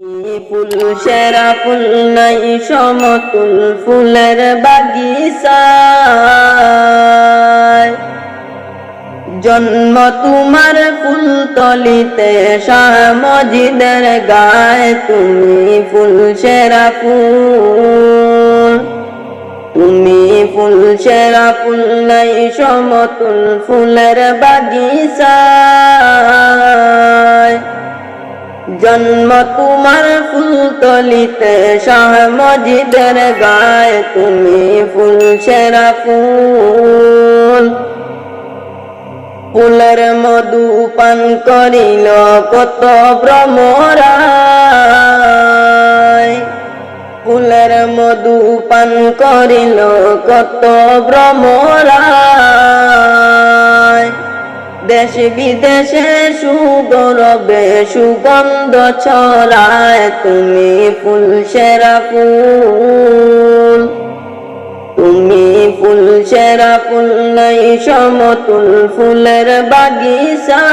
ফুল সেরা ফুল নাই সমতুল ফুলের বাগিচায় জন্ম তোমার ফুল তলিতে শাহ মজিদের গায়ে তুমি ফুল সেরা ফুল তুমি ফুল সেরা ফুল নাই সমতুল ফুলের বাগিচায় জন্ম তোমার ফুল তলিতে শাহ মজিদের গায়ে তুমি ফুল সেরা ফুল ফুলের মধু পান করিল কত ভ্রমরায় ফুলের মধু পান করিল কত ভ্রমরায় দেশ বিদেশে সুগৌরবে সুগন্ধ ছড়ায় তুমি ফুল সেরা ফুল তুমি ফুল সেরা ফুল নাই সমতুল ফুলের বাগিচায়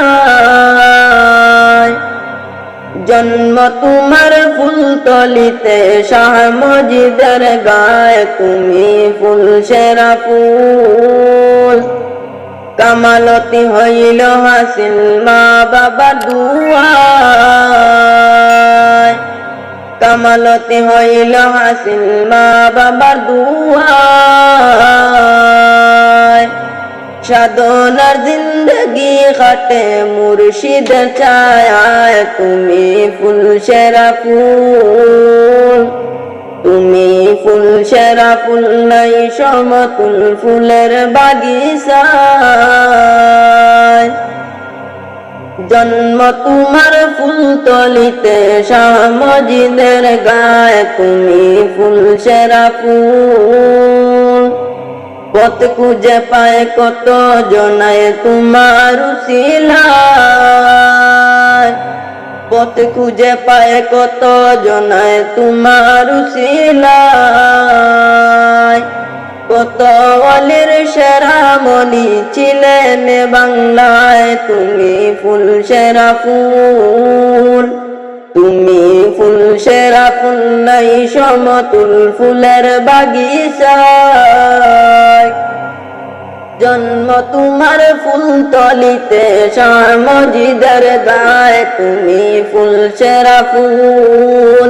জন্ম তোমার ফুল তলিতে শাহ মজিদের গায়ে তুমি ফুল সেরা ফুল কামালতি হইল হাসিল মা বাবা দুয়ায় কামালতি হইল হাসিল মা বাবার দুয়ায় সাধনার জিন্দগি কাটে মুর্শিদের ছায়ায় তুমি ফুল সেরা ফুল তুমি ফুল সেরা ফুল নাই সমতুল ফুলের বাগিচায় জন্ম তোমার ফুল তলিতে শাহ মজিদের গায়ে তুমি ফুল সেরা ফুল পথ খুঁজে পায় কত জনায় তোমার উসিলায় পথ খুঁজে পায় কত জনায় তোমার উসিলায় কত ওয়ালির সেরা মনি ছিলেন বাংলায় তুমি ফুল সেরা ফুল তুমি ফুল সেরা ফুল নাই সমতুল ফুলের বাগিচায় জন্ম তোমার ফুল তলিতে শাহ মজিদের গায়ে তুমি ফুল সেরা ফুল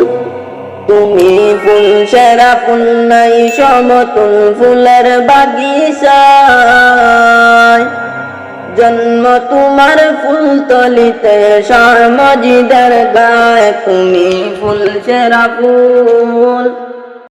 তুমি ফুল সেরা ফুল নাই সমতুল ফুলের বাগিচায় জন্ম তোমার ফুল তলিতে শাহ মজিদের গায়ে তুমি ফুল সেরা ফুল।